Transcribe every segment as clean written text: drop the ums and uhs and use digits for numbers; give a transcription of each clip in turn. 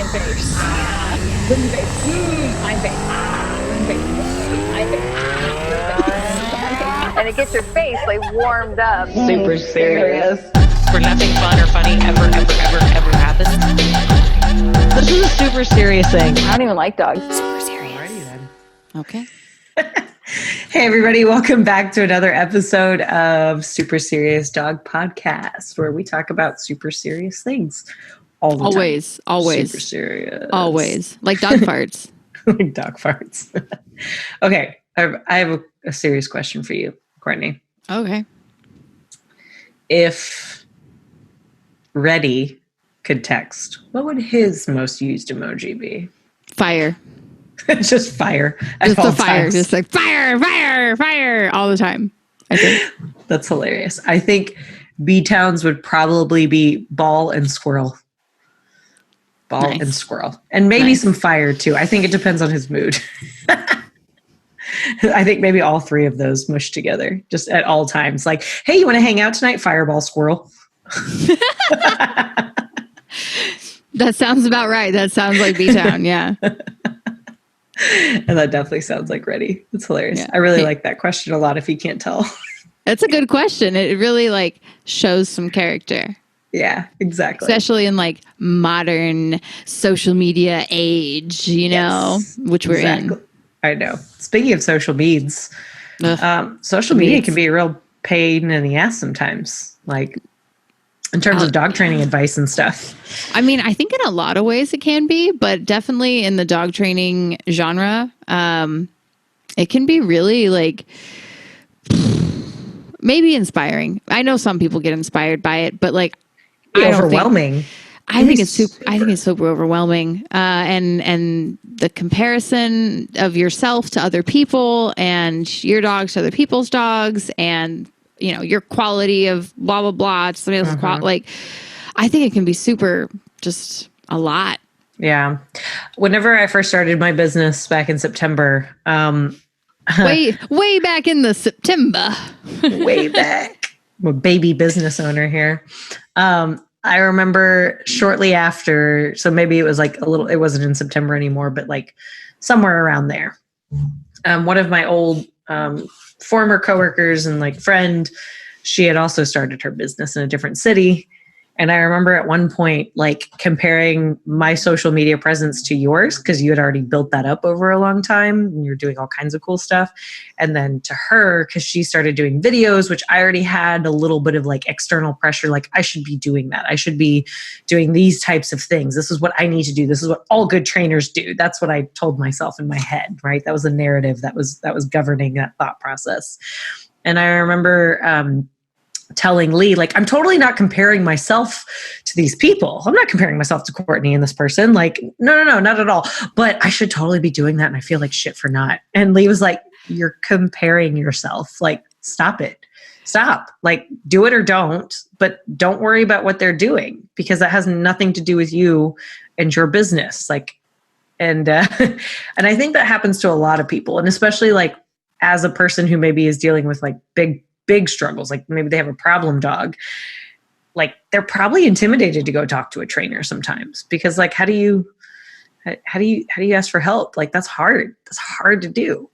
Fine face. Good face. Fine face. Good face. Fine face. Good face. Fine face. And it gets your face like warmed up. Super serious. Where nothing fun or funny ever happens. This is a super serious thing. I don't even like dogs. Super serious. Okay. Hey, everybody. Welcome back to another episode of Super Serious Dog Podcast, where we talk about super serious things all the time. Always. Super serious. Always. Like dog farts. Like dog farts. Okay. I have a serious question for you, Courtney. Okay. If Reddy could text, what would his most used emoji be? Fire. It's just fire. At Just all the fire. times. Just like fire all the time. I think. That's hilarious. I think B-Towns would probably be ball and squirrel. Ball Nice. and squirrel. And maybe Nice. some fire too. I think it depends on his mood. I think maybe all three of those mushed together just at all times. Like, hey, you want to hang out tonight? Fireball, squirrel. That sounds about right. That sounds like B-Town. Yeah. And that definitely sounds like Reddy. It's hilarious. Yeah. I really Hey. like that question a lot if you can't tell. That's a good question. It really like shows some character, Yeah, exactly. especially in like modern social media age, you know, Yes, which we're exactly. in. I know. Speaking of social meds, Ugh. social media Meds. can be a real pain in the ass sometimes. Like in terms of dog training advice and stuff. I mean, I think in a lot of ways it can be, but definitely in the dog training genre, it can be really like maybe inspiring. I know some people get inspired by it, but like I don't think, Overwhelming. I think it's super overwhelming, and the comparison of yourself to other people and your dogs to other people's dogs, and you know your quality of blah blah blah. To somebody else's like, I think it can be super just a lot. Yeah. Whenever I first started my business back in September, way back in the September. way back, I'm a baby business owner here. I remember shortly after, so maybe it was like it wasn't in September anymore, but like somewhere around there. One of my old former coworkers and like friend, she had also started her business in a different city. And I remember at one point, like comparing my social media presence to yours, because you had already built that up over a long time and you're doing all kinds of cool stuff. And then to her, because she started doing videos, which I already had a little bit of like external pressure, like I should be doing that. I should be doing these types of things. This is what I need to do. This is what all good trainers do. That's what I told myself in my head, right? That was the narrative that was governing that thought process. And I remember, telling Lee, like, I'm totally not comparing myself to these people. I'm not comparing myself to Courtney and this person. Like, no, not at all. But I should totally be doing that. And I feel like shit for not. And Lee was like, you're comparing yourself. Like, stop it. Stop. Like, do it or don't. But don't worry about what they're doing because that has nothing to do with you and your business. Like, and and I think that happens to a lot of people. And especially like as a person who maybe is dealing with like big struggles, like maybe they have a problem dog, like they're probably intimidated to go talk to a trainer sometimes because like how do you ask for help? Like that's hard to do.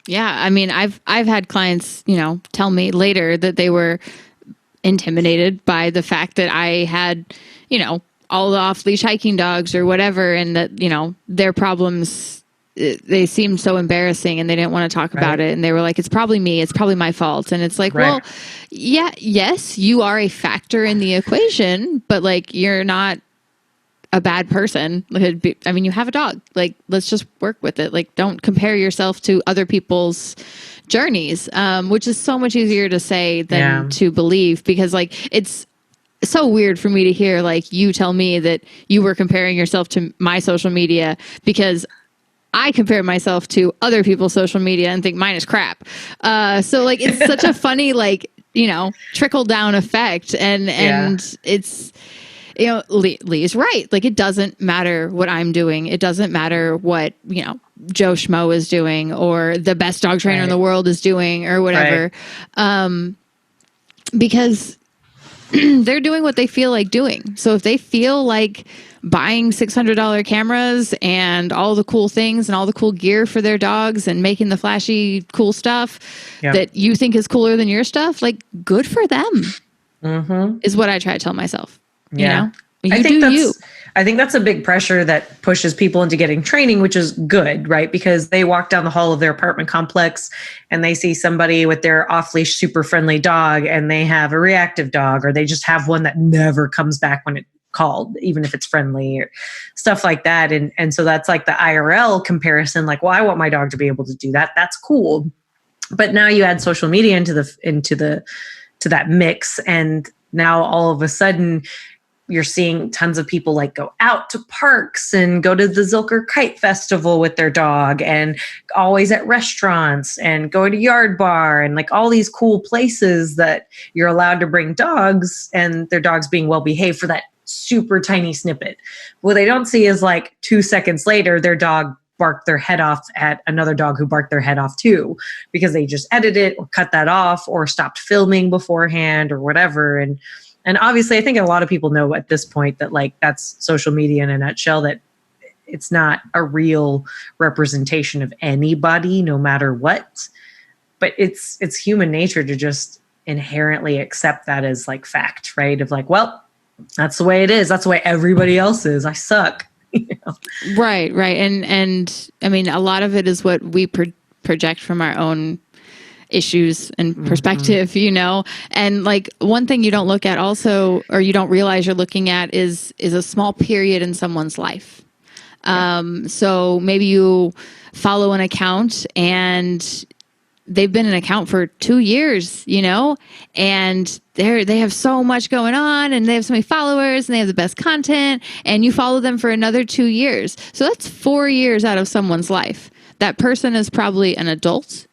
Yeah, I mean, I've had clients, you know, tell me later that they were intimidated by the fact that I had, you know, all the off-leash hiking dogs or whatever, and that, you know, their problems, they seemed so embarrassing and they didn't want to talk about it. And they were like, it's probably me. It's probably my fault. And it's like, well, yeah, yes, you are a factor in the equation, but like, you're not a bad person. I mean, you have a dog. Like, let's just work with it. Like, don't compare yourself to other people's journeys, which is so much easier to say than to believe, because like, it's so weird for me to hear like you tell me that you were comparing yourself to my social media, because I compare myself to other people's social media and think mine is crap. So like, it's such a funny, like, you know, trickle down effect. And it's, you know, Lee is right. Like, it doesn't matter what I'm doing. It doesn't matter what, you know, Joe Schmo is doing or the best dog trainer in the world is doing or whatever. Because they're doing what they feel like doing. So if they feel like buying $600 cameras and all the cool things and all the cool gear for their dogs and making the flashy cool stuff that you think is cooler than your stuff, like, good for them, is what I try to tell myself. Yeah. You know, I think that's a big pressure that pushes people into getting training, which is good, right? Because they walk down the hall of their apartment complex and they see somebody with their off-leash, super friendly dog, and they have a reactive dog, or they just have one that never comes back when it called, even if it's friendly, or stuff like that. And so that's like the IRL comparison, like, well, I want my dog to be able to do that. That's cool. But now you add social media into that mix, and now all of a sudden you're seeing tons of people like go out to parks and go to the Zilker Kite Festival with their dog, and always at restaurants and go to Yard Bar, and like all these cool places that you're allowed to bring dogs, and their dogs being well behaved for that super tiny snippet. What they don't see is like 2 seconds later, their dog barked their head off at another dog who barked their head off too, because they just edited it or cut that off or stopped filming beforehand or whatever. And obviously, I think a lot of people know at this point that like that's social media in a nutshell, that it's not a real representation of anybody, no matter what. But it's human nature to just inherently accept that as like fact, right? Of like, well, that's the way it is. That's the way everybody else is. I suck. You know? Right. And I mean, a lot of it is what we project from our own issues and perspective, you know. And like one thing you don't look at also, or you don't realize you're looking at, is a small period in someone's life. So maybe you follow an account and they've been an account for 2 years, you know, and they have so much going on, and they have so many followers, and they have the best content, and you follow them for another 2 years. So that's 4 years out of someone's life. That person is probably an adult.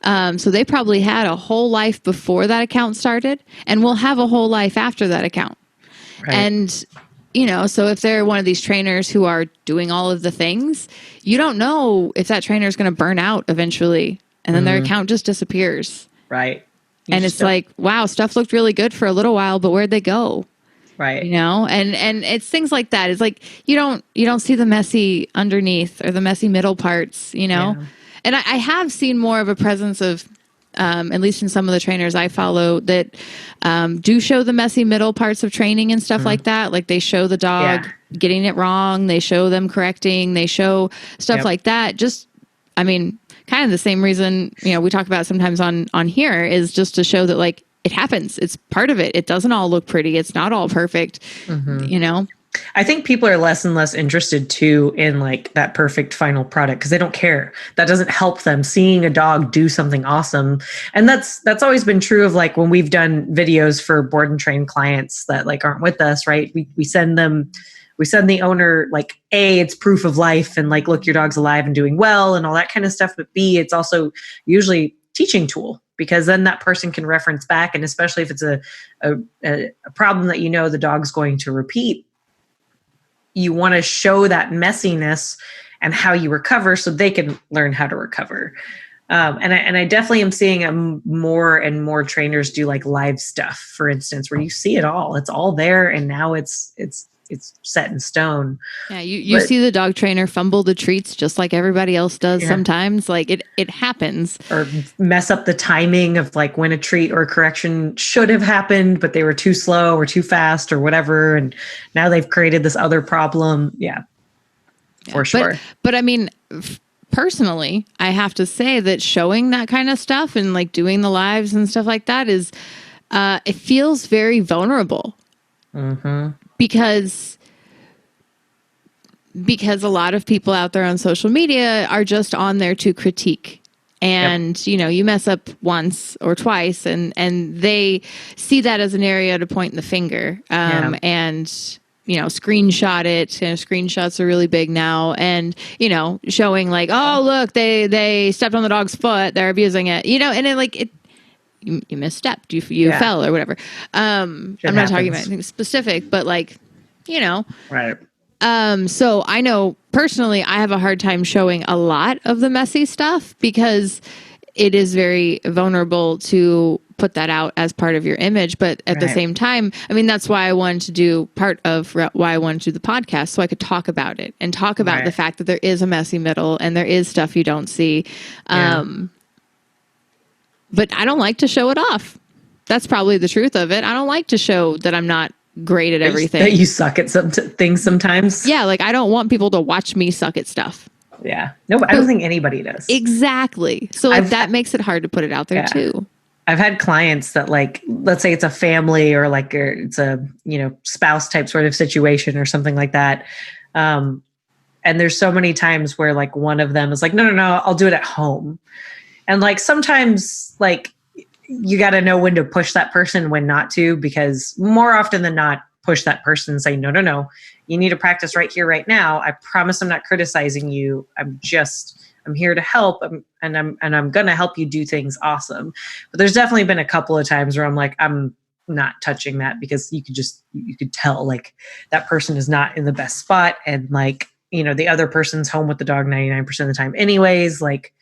So they probably had a whole life before that account started, and will have a whole life after that account. Right. And, you know, so if they're one of these trainers who are doing all of the things, you don't know if that trainer is going to burn out eventually, and then their account just disappears. Right. And it's like, wow, stuff looked really good for a little while, but where'd they go? Right. You know, and it's things like that. It's like, you don't see the messy underneath or the messy middle parts, you know? Yeah. And I have seen more of a presence of, at least in some of the trainers I follow, that do show the messy middle parts of training and stuff like that. Like they show the dog getting it wrong. They show them correcting. They show stuff like that. Just, I mean, kind of the same reason, you know, we talk about sometimes on here, is just to show that like it happens. It's part of it. It doesn't all look pretty. It's not all perfect, you know? I think people are less and less interested too in like that perfect final product, because they don't care. That doesn't help them seeing a dog do something awesome. And that's always been true of like when we've done videos for board and train clients that like aren't with us, right? We send the owner like, A, it's proof of life and like, look, your dog's alive and doing well and all that kind of stuff. But B, it's also usually teaching tool, because then that person can reference back. And especially if it's a problem that, you know, the dog's going to repeat, you want to show that messiness and how you recover so they can learn how to recover. And I definitely am seeing more and more trainers do like live stuff, for instance, where you see it all. It's all there, and now it's set in stone. Yeah, you see the dog trainer fumble the treats just like everybody else does sometimes. Like it happens. Or mess up the timing of like when a treat or a correction should have happened, but they were too slow or too fast or whatever. And now they've created this other problem. Yeah, for sure. But I mean, personally, I have to say that showing that kind of stuff and like doing the lives and stuff like that is, it feels very vulnerable. Because a lot of people out there on social media are just on there to critique. And, you know, you mess up once or twice and they see that as an area to point the finger, and, you know, screenshot it. You know, screenshots are really big now, and, you know, showing like, oh, look, they stepped on the dog's foot. They're abusing it, you know, and it like, you misstepped, you fell or whatever. I'm not talking about anything specific, but like, you know. Right. So I know personally I have a hard time showing a lot of the messy stuff, because it is very vulnerable to put that out as part of your image. But at the Right. same time, I mean, that's why I wanted to do why I wanted to do the podcast, so I could talk about it and talk about Right. the fact that there is a messy middle and there is stuff you don't see. Yeah. But I don't like to show it off. That's probably the truth of it. I don't like to show that I'm not great at everything. That you suck at some things sometimes. Yeah, like I don't want people to watch me suck at stuff. Yeah. No, I don't think anybody does. Exactly. So like I've- that makes it hard to put it out there Yeah. too. I've had clients that, like, let's say it's a family or like it's a, spouse type sort of situation or something like that. And there's so many times where like one of them is like, no, I'll do it at home. And like, sometimes like you got to know when to push that person, when not to, because more often than not, push that person and say, no, you need to practice right here, right now. I promise I'm not criticizing you. I'm here to help. And I'm going to help you do things awesome. But there's definitely been a couple of times where I'm like, I'm not touching that, because you could tell like that person is not in the best spot. And like, the other person's home with the dog 99% of the time anyways, like,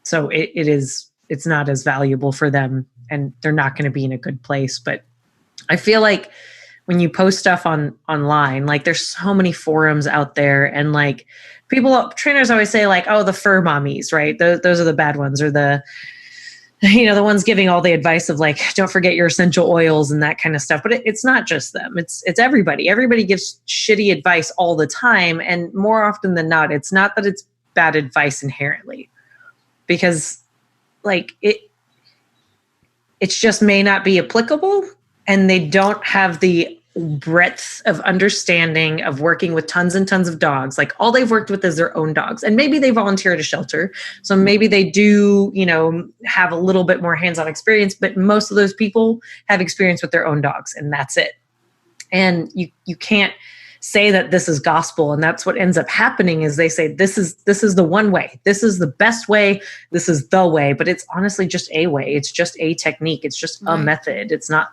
so it's not as valuable for them, and they're not going to be in a good place. But I feel like when you post stuff online, like there's so many forums out there, and like trainers always say like, oh, the fur mommies, right? Those are the bad ones, or the ones giving all the advice of like, don't forget your essential oils and that kind of stuff. But it's not just them. It's everybody. Everybody gives shitty advice all the time. And more often than not, it's not that it's bad advice inherently, because like it's just may not be applicable, and they don't have the breadth of understanding of working with tons and tons of dogs. Like all they've worked with is their own dogs, and maybe they volunteer at a shelter. So maybe they do, have a little bit more hands-on experience, but most of those people have experience with their own dogs, and that's it. And you can't say that this is gospel. And that's what ends up happening is they say, this is the one way, this is the best way, this is the way, but it's honestly just a way. It's just a technique. It's just a method. It's not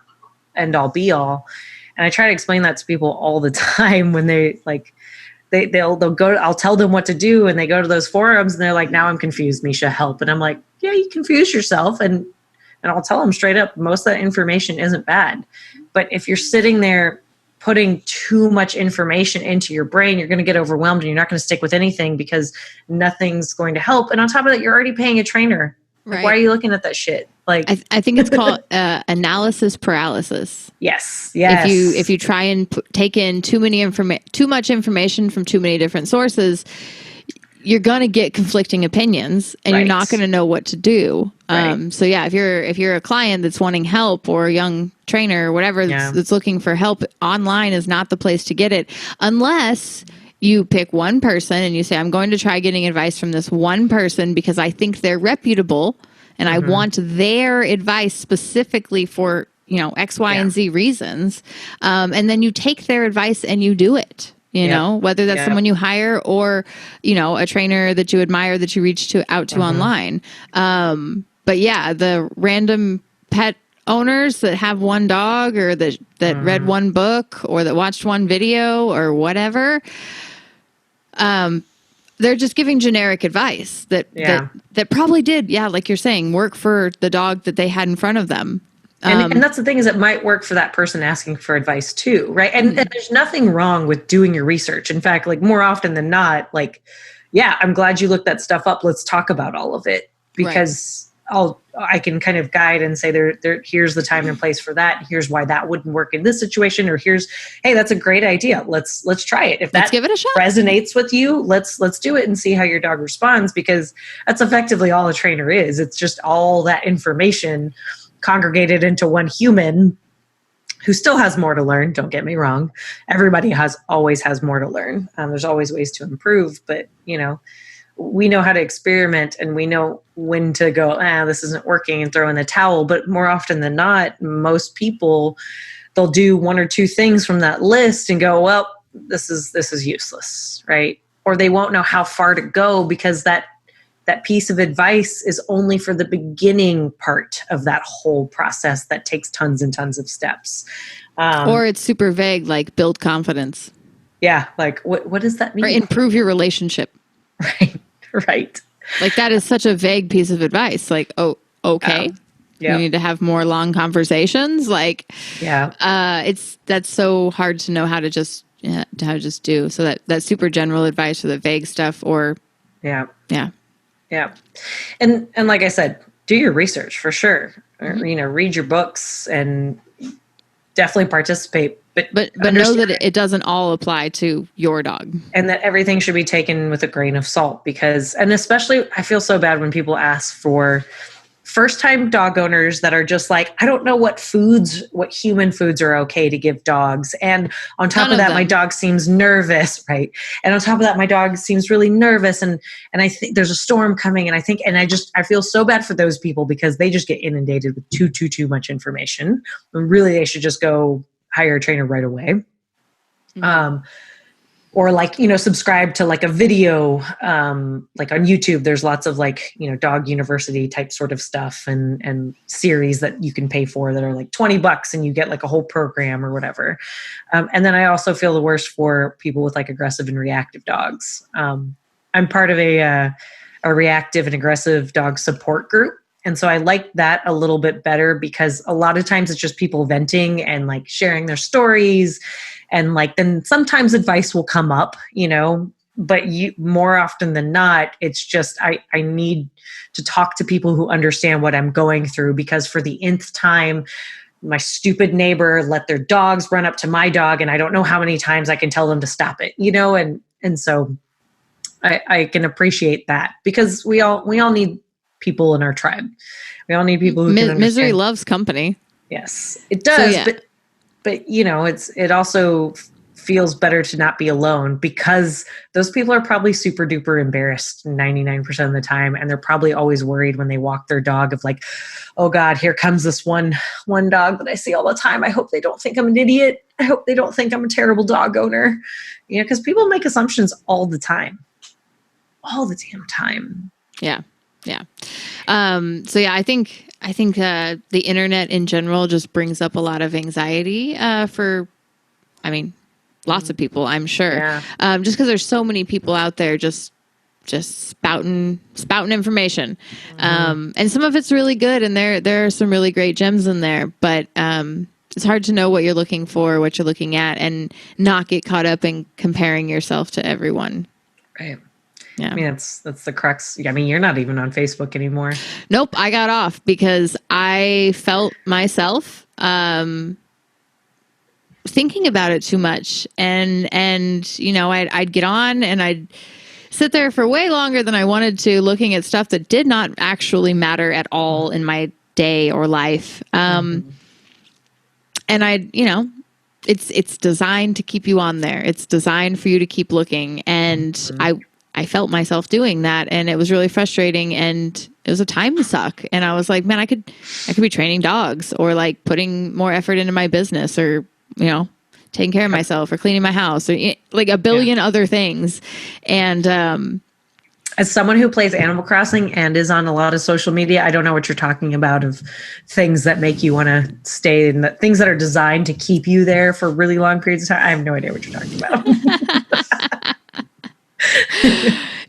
end all be all. And I try to explain that to people all the time when they like, they'll go, I'll tell them what to do. And they go to those forums and they're like, now I'm confused, Misha, help. And I'm like, yeah, you confuse yourself. And I'll tell them straight up, most of that information isn't bad. But if you're sitting there putting too much information into your brain, you're going to get overwhelmed and you're not going to stick with anything, because nothing's going to help. And on top of that, you're already paying a trainer. Like, Right. why are you looking at that shit? Like, I think it's called analysis paralysis. yes. If you try and take in too much information from too many different sources, you're going to get conflicting opinions, and you're not going to know what to do. Right. So yeah, if you're a client that's wanting help, or a young trainer or whatever that's looking for help, online is not the place to get it, unless you pick one person and you say, I'm going to try getting advice from this one person because I think they're reputable and I want their advice specifically for, X, Y, and Z reasons. And then you take their advice and you do it. Whether that's someone you hire or, a trainer that you admire that you reach out to online. But yeah, the random pet owners that have one dog, or that read one book, or that watched one video or whatever, they're just giving generic advice that probably did, like you're saying, work for the dog that they had in front of them. And that's the thing, is it might work for that person asking for advice too, right? And there's nothing wrong with doing your research. In fact, like more often than not, like, yeah, I'm glad you looked that stuff up. Let's talk about all of it, because I can kind of guide and say here's the time and place for that. Here's why that wouldn't work in this situation, or hey, that's a great idea. Let's try it. If let's give it a shot. Resonates with you, let's do it and see how your dog responds, because that's effectively all a trainer is. It's just all that information congregated into one human who still has more to learn. Don't get me wrong. Everybody always has more to learn. There's always ways to improve, but we know how to experiment, and we know when to go, this isn't working, and throw in the towel. But more often than not, most people, they'll do one or two things from that list and go, well, this is useless, right? Or they won't know how far to go, because that piece of advice is only for the beginning part of that whole process that takes tons and tons of steps. Or it's super vague, like build confidence. Yeah. Like what does that mean? Or improve your relationship. Right. Like that is such a vague piece of advice. Like, oh, okay. Yeah. We need to have more long conversations. Like, that's so hard to know how to just do. So that super general advice or the vague stuff or yeah. Yeah. And like I said, do your research for sure. Or, read your books and definitely participate. But know that it doesn't all apply to your dog. And that everything should be taken with a grain of salt and especially I feel so bad when people ask for first-time dog owners that are just like, I don't know what human foods are okay to give dogs. And on top of that, my dog seems nervous, right? And on top of that, my dog seems really nervous. And I think there's a storm coming. And I feel so bad for those people because they just get inundated with too much information. And really, they should just go hire a trainer right away. Mm-hmm. Or subscribe to like a video, like on YouTube, there's lots of dog university type sort of stuff and series that you can pay for that are like $20 and you get like a whole program or whatever. And then I also feel the worst for people with like aggressive and reactive dogs. I'm part of a reactive and aggressive dog support group. And so I like that a little bit better because a lot of times it's just people venting and like sharing their stories. And then sometimes advice will come up, but more often than not, it's just, I need to talk to people who understand what I'm going through because for the nth time, my stupid neighbor let their dogs run up to my dog and I don't know how many times I can tell them to stop it, and so I can appreciate that because we all need people in our tribe. We all need people who can understand. Misery loves company. Yes, it does. So, yeah. But it also feels better to not be alone because those people are probably super duper embarrassed 99% of the time. And they're probably always worried when they walk their dog of like, oh God, here comes this one dog that I see all the time. I hope they don't think I'm an idiot. I hope they don't think I'm a terrible dog owner. Because people make assumptions all the time. All the damn time. Yeah. So yeah, I think the internet in general just brings up a lot of anxiety for, lots of people, I'm sure. Yeah. Just because there's so many people out there just spouting information, and some of it's really good, and there are some really great gems in there, but it's hard to know what you're looking for, what you're looking at, and not get caught up in comparing yourself to everyone. Right. Yeah. That's the crux. You're not even on Facebook anymore. Nope. I got off because I felt myself thinking about it too much. And I'd get on and I'd sit there for way longer than I wanted to looking at stuff that did not actually matter at all in my day or life. And it's designed to keep you on there. It's designed for you to keep looking. And I felt myself doing that and it was really frustrating and it was a time suck. And I was like, man, I could be training dogs or like putting more effort into my business or, taking care of myself or cleaning my house or like a billion other things. And, as someone who plays Animal Crossing and is on a lot of social media, I don't know what you're talking about of things that make you want to stay in the things that are designed to keep you there for really long periods of time. I have no idea what you're talking about.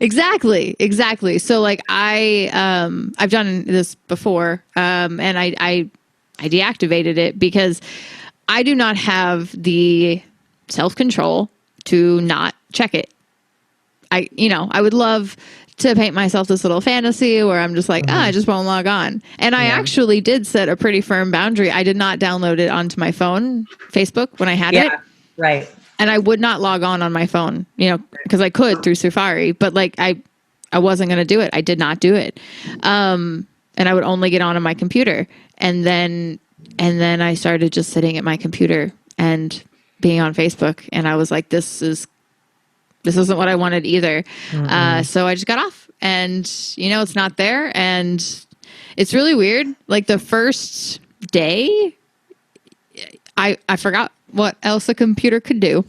Exactly. So like I've done this before, and I deactivated it because I do not have the self-control to not check it. I would love to paint myself this little fantasy where I'm just like, I just won't log on. And I actually did set a pretty firm boundary. I did not download it onto my phone, Facebook, when I had it. Right. And I would not log on my phone, because I could through Safari, but like I wasn't going to do it. I did not do it. And I would only get on my computer. And then I started just sitting at my computer and being on Facebook. And I was like, this isn't what I wanted either. So I just got off and, it's not there. And it's really weird. Like the first day, I forgot what else a computer could do.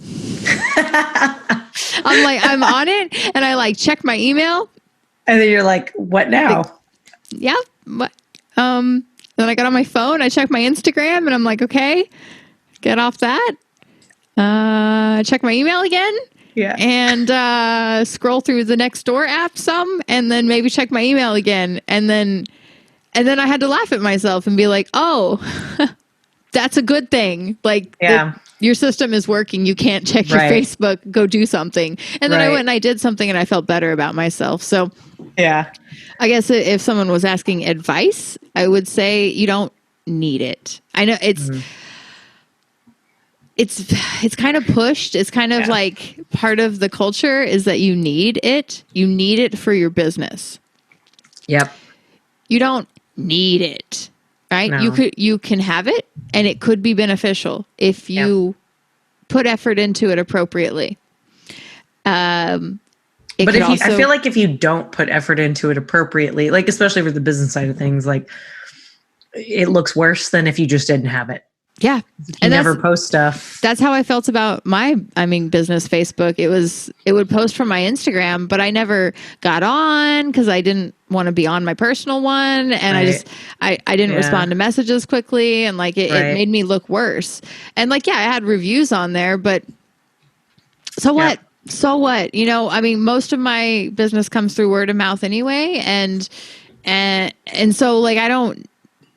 I'm on it and I like check my email. And then you're like, what now? Yeah. What? Then I got on my phone, I checked my Instagram and I'm like, okay, get off that. Check my email again. Yeah. and scroll through the Nextdoor app some, and then maybe check my email again, and then I had to laugh at myself and be like, oh, that's a good thing. Like, your system is working. You can't check your Facebook. Go do something. And then I went and I did something, and I felt better about myself. So, yeah, I guess if someone was asking advice, I would say you don't need it. I know it's kind of pushed. It's kind of like part of the culture is that you need it. You need it for your business. Yep. You don't need it, right? No. You can have it, and it could be beneficial if you put effort into it appropriately. I feel like if you don't put effort into it appropriately, like especially for the business side of things, like it looks worse than if you just didn't have it. Yeah. And never post stuff. That's how I felt about my, business Facebook. It would post from my Instagram, but I never got on because I didn't want to be on my personal one. And I didn't respond to messages quickly. And like, it made me look worse. And like, I had reviews on there, but so what? So what? Most of my business comes through word of mouth anyway. And so like, I don't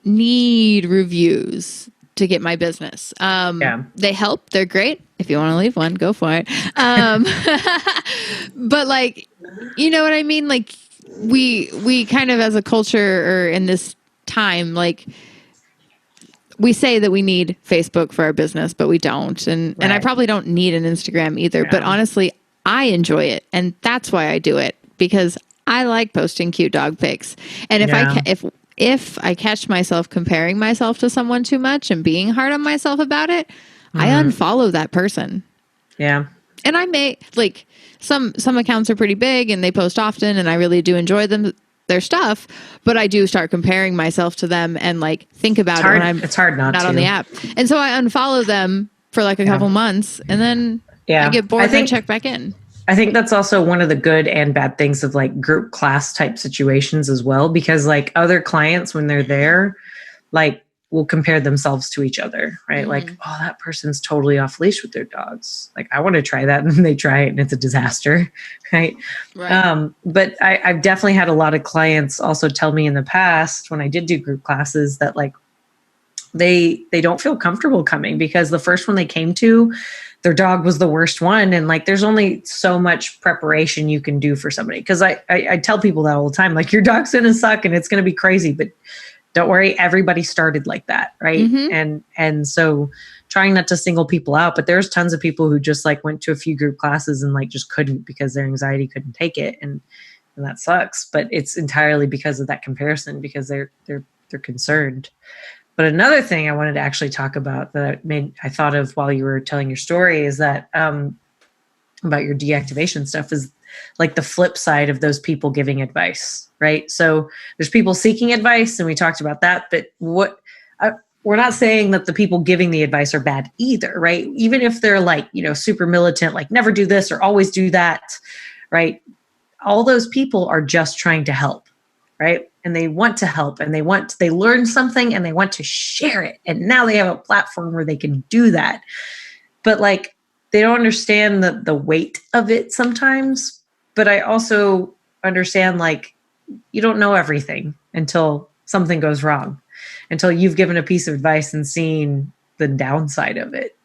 need reviews to get my business. They help. They're great. If you want to leave one, go for it. But like, you know what I mean? Like we kind of as a culture or in this time, like we say that we need Facebook for our business, but we don't. And I probably don't need an Instagram either, but honestly, I enjoy it. And that's why I do it, because I like posting cute dog pics. And if I catch myself comparing myself to someone too much and being hard on myself about it, I unfollow that person. Yeah. And I may like some accounts are pretty big and they post often and I really do enjoy their stuff, but I do start comparing myself to them and like think about it when it's hard not on the app. And so I unfollow them for like a couple months and then I get bored and check back in. I think that's also one of the good and bad things of like group class type situations as well, because like other clients, when they're there, like will compare themselves to each other, right? Mm-hmm. Like, oh, that person's totally off leash with their dogs. Like, I want to try that. And then they try it and it's a disaster, right? But I've definitely had a lot of clients also tell me in the past when I did do group classes that like they don't feel comfortable coming because the first one they came to, their dog was the worst one. And like, there's only so much preparation you can do for somebody. Cause I tell people that all the time, like your dog's going to suck and it's going to be crazy, but don't worry. Everybody started like that. Right. Mm-hmm. And so trying not to single people out, but there's tons of people who just like went to a few group classes and like just couldn't because their anxiety couldn't take it. And that sucks, but it's entirely because of that comparison, because they're concerned. But another thing I wanted to actually talk about that I thought of while you were telling your story is that about your deactivation stuff is like the flip side of those people giving advice, right? So there's people seeking advice and we talked about that, but we're not saying that the people giving the advice are bad either, right? Even if they're like, super militant, like never do this or always do that, right? All those people are just trying to help, right? And they want to help and they learn something and they want to share it. And now they have a platform where they can do that. But like, they don't understand the weight of it sometimes. But I also understand like, you don't know everything until something goes wrong, until you've given a piece of advice and seen the downside of it.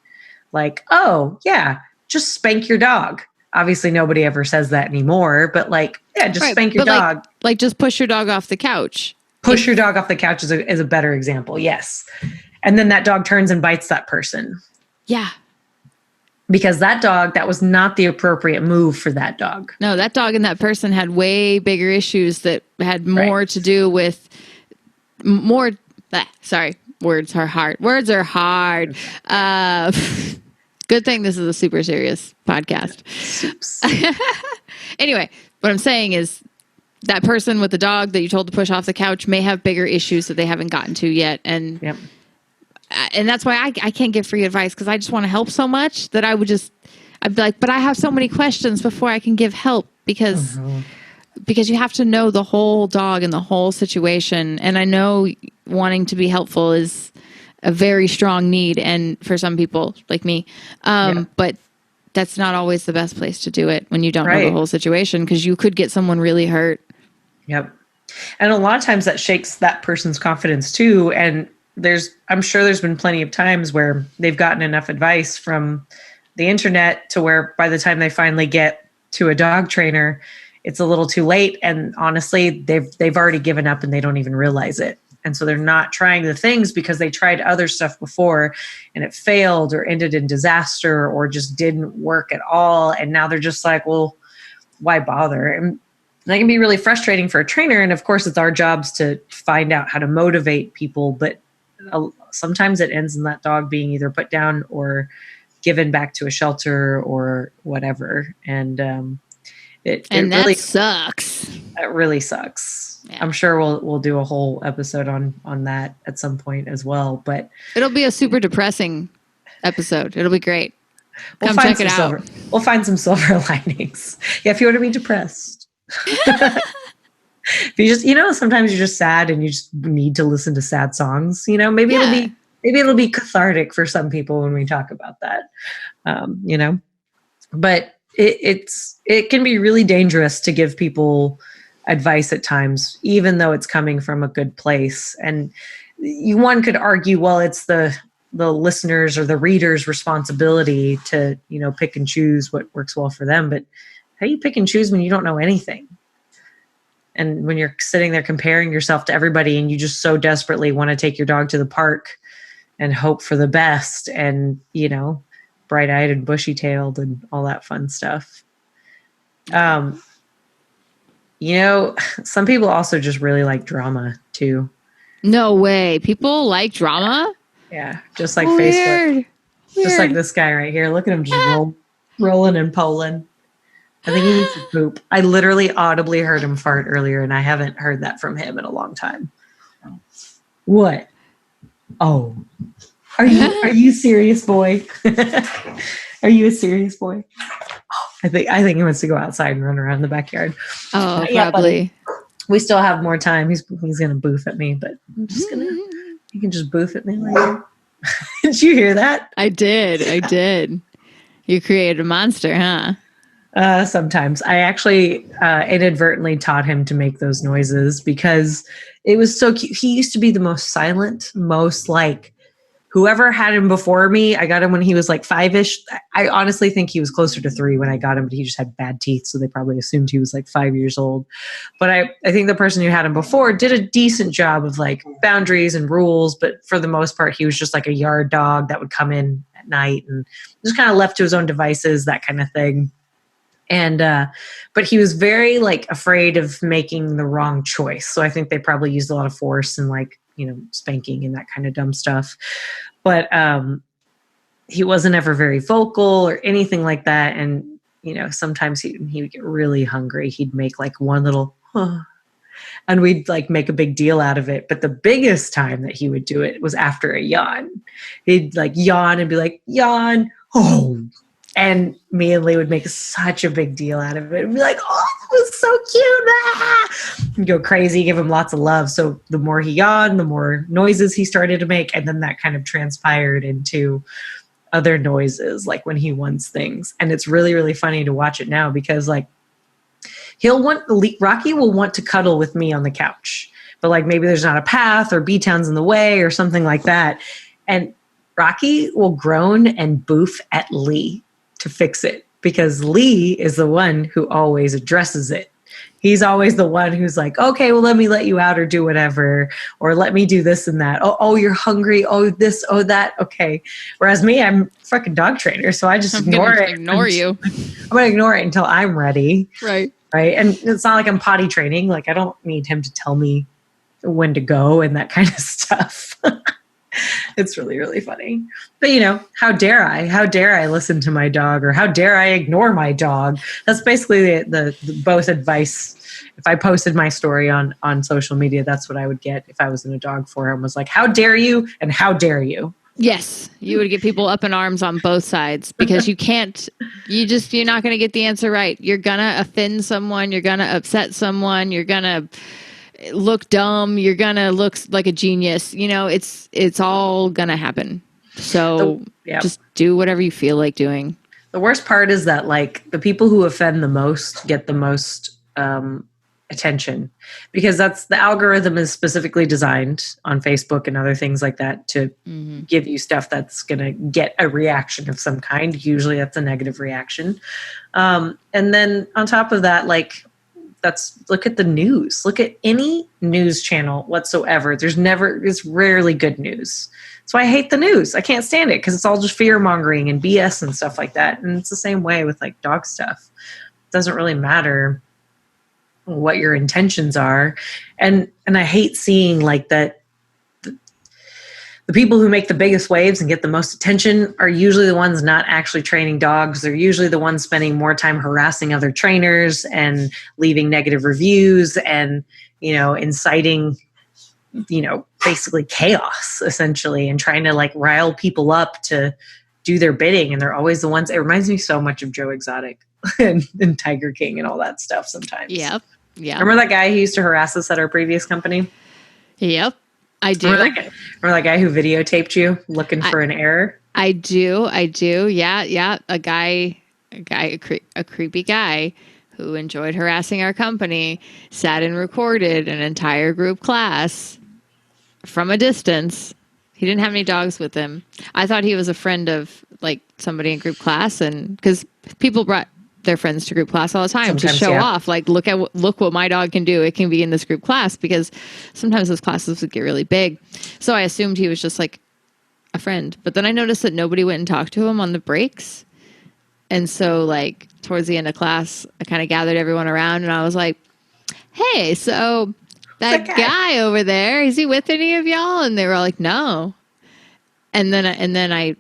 Like, oh yeah, just spank your dog. Obviously nobody ever says that anymore, but like, yeah, just spank your dog. Like just push your dog off the couch. Push your dog off the couch is a better example. Yes. And then that dog turns and bites that person. Yeah. Because that was not the appropriate move for that dog. No, that dog and that person had way bigger issues that had more to do with more. Sorry, words are hard. Words are hard. Good thing this is a super serious podcast. Anyway, what I'm saying is that person with the dog that you told to push off the couch may have bigger issues that they haven't gotten to yet. And that's why I can't give free advice, because I just want to help so much that I'd be like, but I have so many questions before I can give help, because you have to know the whole dog and the whole situation. And I know wanting to be helpful is a very strong need, and for some people like me, but that's not always the best place to do it when you don't know the Right. whole situation, because you could get someone really hurt. Yep. And a lot of times that shakes that person's confidence too. And I'm sure there's been plenty of times where they've gotten enough advice from the internet to where by the time they finally get to a dog trainer, it's a little too late. And honestly, they've already given up and they don't even realize it. And so they're not trying the things because they tried other stuff before and it failed or ended in disaster or just didn't work at all. And now they're just like, well, why bother? And that can be really frustrating for a trainer. And of course, it's our jobs to find out how to motivate people. But sometimes it ends in that dog being either put down or given back to a shelter or whatever. And it That really sucks. It really sucks. Yeah. I'm sure we'll do a whole episode on that at some point as well. But It'll be a super depressing episode. It'll be great. we'll Come find check it some out. we'll find some silver linings. Yeah, if you want to be depressed. If you just, sometimes you're just sad and you just need to listen to sad songs. Maybe it'll be cathartic for some people when we talk about that. But it can be really dangerous to give people advice at times, even though it's coming from a good place. And one could argue, well, it's the listeners or the reader's responsibility to, pick and choose what works well for them. But how do you pick and choose when you don't know anything? And when you're sitting there comparing yourself to everybody and you just so desperately want to take your dog to the park and hope for the best and, bright-eyed and bushy-tailed and all that fun stuff. Some people also just really like drama too. No way. People like drama? Yeah, just like Facebook. Weird. Just like this guy right here. Look at him just rolling and polling. I think he needs to poop. I literally audibly heard him fart earlier, and I haven't heard that from him in a long time. What? Oh, are you serious, boy? Are you a serious boy? Oh, I think he wants to go outside and run around the backyard. Oh, Yeah, probably. we still have more time. He's gonna boof at me, but I'm just gonna. You can just boof at me later. Did you hear that? I did. You created a monster, huh? Sometimes I actually inadvertently taught him to make those noises because it was so cute. He used to be the most silent, most like whoever had him before me. I got him when he was like 5-ish. I honestly think he was closer to 3 when I got him, but he just had bad teeth. So they probably assumed he was like 5 years old. But I think the person who had him before did a decent job of like boundaries and rules. But for the most part, he was just like a yard dog that would come in at night and just kind of left to his own devices, that kind of thing. And, but he was very like afraid of making the wrong choice. So I think they probably used a lot of force and like, spanking and that kind of dumb stuff. But, he wasn't ever very vocal or anything like that. And, sometimes he would get really hungry. He'd make like one little, and we'd like make a big deal out of it. But the biggest time that he would do it was after a yawn. He'd like yawn and be like, yawn. Oh, and me and Lee would make such a big deal out of it. And be like, oh, that was so cute. Ah! And go crazy, give him lots of love. So the more he yawned, the more noises he started to make. And then that kind of transpired into other noises, like when he wants things. And it's really, really funny to watch it now because like Rocky will want to cuddle with me on the couch. But like maybe there's not a path or B-Town's in the way or something like that. And Rocky will groan and boof at Lee to fix it because Lee is the one who always addresses it. He's always the one who's like, okay, well, let me let you out or do whatever, or let me do this and that. Oh, you're hungry. Oh, this, oh, that. Okay. Whereas me, I'm a fucking dog trainer. So I just ignore it. Ignore you. I'm going to ignore it until I'm ready. Right. Right. And it's not like I'm potty training. Like I don't need him to tell me when to go and that kind of stuff. It's really, really funny. But, how dare I listen to my dog or how dare I ignore my dog? That's basically the both advice. If I posted my story on social media, that's what I would get if I was in a dog forum was like, how dare you and how dare you? Yes, you would get people up in arms on both sides because you're not going to get the answer right. You're going to offend someone. You're going to upset someone. You're going to look dumb. You're going to look like a genius. It's all going to happen. So just do whatever you feel like doing. The worst part is that like the people who offend the most get the most attention, because that's the algorithm is specifically designed on Facebook and other things like that to give you stuff that's going to get a reaction of some kind. Usually that's a negative reaction. And then on top of that, like look at the news, look at any news channel whatsoever. It's rarely good news. That's why I hate the news. I can't stand it because it's all just fear mongering and BS and stuff like that. And it's the same way with like dog stuff. It doesn't really matter what your intentions are. And I hate seeing like that the people who make the biggest waves and get the most attention are usually the ones not actually training dogs. They're usually the ones spending more time harassing other trainers and leaving negative reviews and, inciting, basically chaos essentially, and trying to like rile people up to do their bidding. And they're always the ones, it reminds me so much of Joe Exotic and Tiger King and all that stuff sometimes. Yep. Yeah. Remember that guy who used to harass us at our previous company? Yep. I do. Remember that guy who videotaped you looking for an error? I do. Yeah. A creepy guy who enjoyed harassing our company sat and recorded an entire group class from a distance. He didn't have any dogs with him. I thought he was a friend of like somebody in group class, and because people brought their friends to group class all the time to show off, like, look what my dog can do. It can be in this group class, because sometimes those classes would get really big. So I assumed he was just like a friend. But then I noticed that nobody went and talked to him on the breaks. And so like towards the end of class, I kind of gathered everyone around and I was like, hey, so that guy over there, is he with any of y'all? And they were all like, no. And then I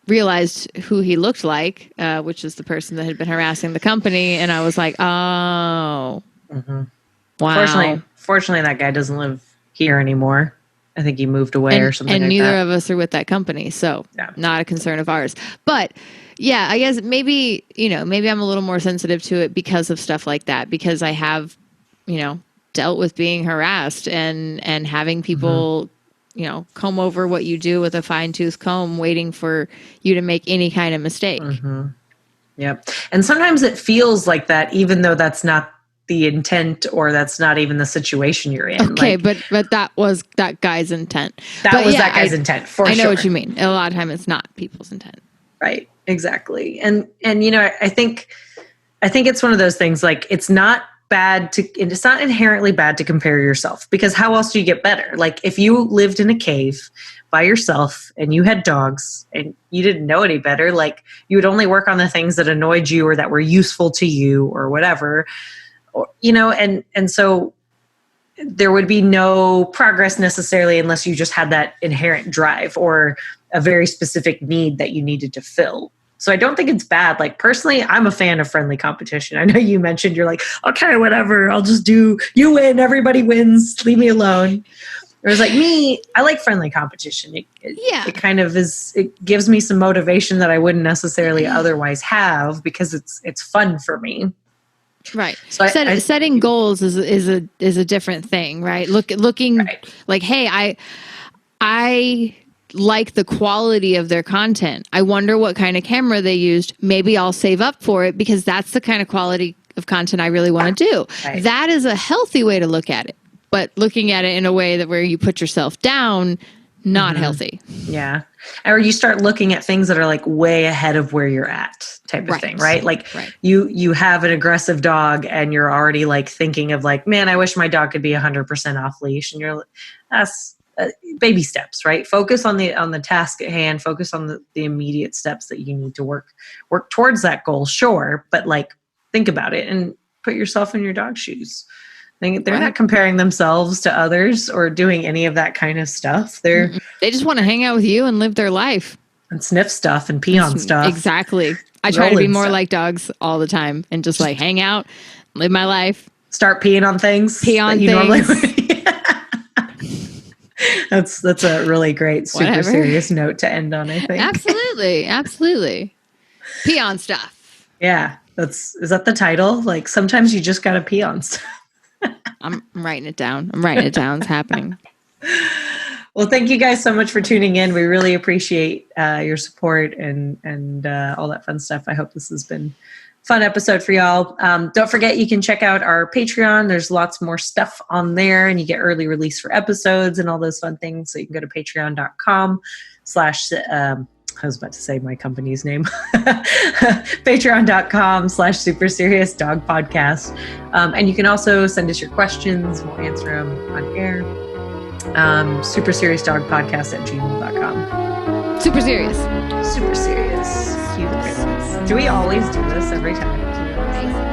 realized who he looked like, which is the person that had been harassing the company. And I was like, oh, wow. Fortunately, that guy doesn't live here anymore. I think he moved away or something and like that. neither of us are with that company. So not a concern of ours. But yeah, I guess maybe I'm a little more sensitive to it because of stuff like that, because I have, dealt with being harassed and having people, comb over what you do with a fine-tooth comb, waiting for you to make any kind of mistake. Yep. And sometimes it feels like that, even though that's not the intent or that's not even the situation you're in. Okay, but that was that guy's intent. That guy's intent, for sure. I know what you mean. A lot of time it's not people's intent. Right. Exactly. And I think it's one of those things, like, it's not inherently bad to compare yourself, because how else do you get better? Like, if you lived in a cave by yourself and you had dogs and you didn't know any better, like, you would only work on the things that annoyed you or that were useful to you or whatever, or, and so there would be no progress necessarily unless you just had that inherent drive or a very specific need that you needed to fill. So I don't think it's bad. Like, personally, I'm a fan of friendly competition. I know you mentioned you're like, okay, whatever, I'll just do, you win, everybody wins, leave me alone. Whereas like me, I like friendly competition. It kind of is, it gives me some motivation that I wouldn't necessarily otherwise have, because it's fun for me. Right. So setting goals is a different thing, right? Looking like, hey, I like the quality of their content. I wonder what kind of camera they used. Maybe I'll save up for it, because that's the kind of quality of content I really want to do. Right. That is a healthy way to look at it. But looking at it in a way that where you put yourself down, not healthy. Yeah. Or you start looking at things that are like way ahead of where you're at, type of thing, right? Like you have an aggressive dog and you're already like thinking of like, man, I wish my dog could be 100% off leash. And you're, that's baby steps, right? Focus on the task at hand, focus on the immediate steps that you need to work towards that goal. Sure. But like, think about it and put yourself in your dog's shoes. They're not comparing themselves to others or doing any of that kind of stuff. They just want to hang out with you and live their life. And sniff stuff and pee on stuff. Exactly. I try to be more like dogs all the time and just like hang out, live my life. Start peeing on things. Pee on things. That's a really great, super serious note to end on, I think. Absolutely. Pee on stuff. Yeah. Is that the title? Like, sometimes you just got to pee on stuff. I'm writing it down. It's happening. Well, thank you guys so much for tuning in. We really appreciate your support and all that fun stuff. I hope this has been a fun episode for y'all. Don't forget, you can check out our Patreon. There's lots more stuff on there, and you get early release for episodes and all those fun things. So you can go to patreon.com/ I was about to say my company's name. Patreon.com/Super Serious Dog Podcast. And you can also send us your questions. We'll answer them on air. Super Serious Dog Podcast @gmail.com. Super serious. Super serious. Do we always do this every time? Basically.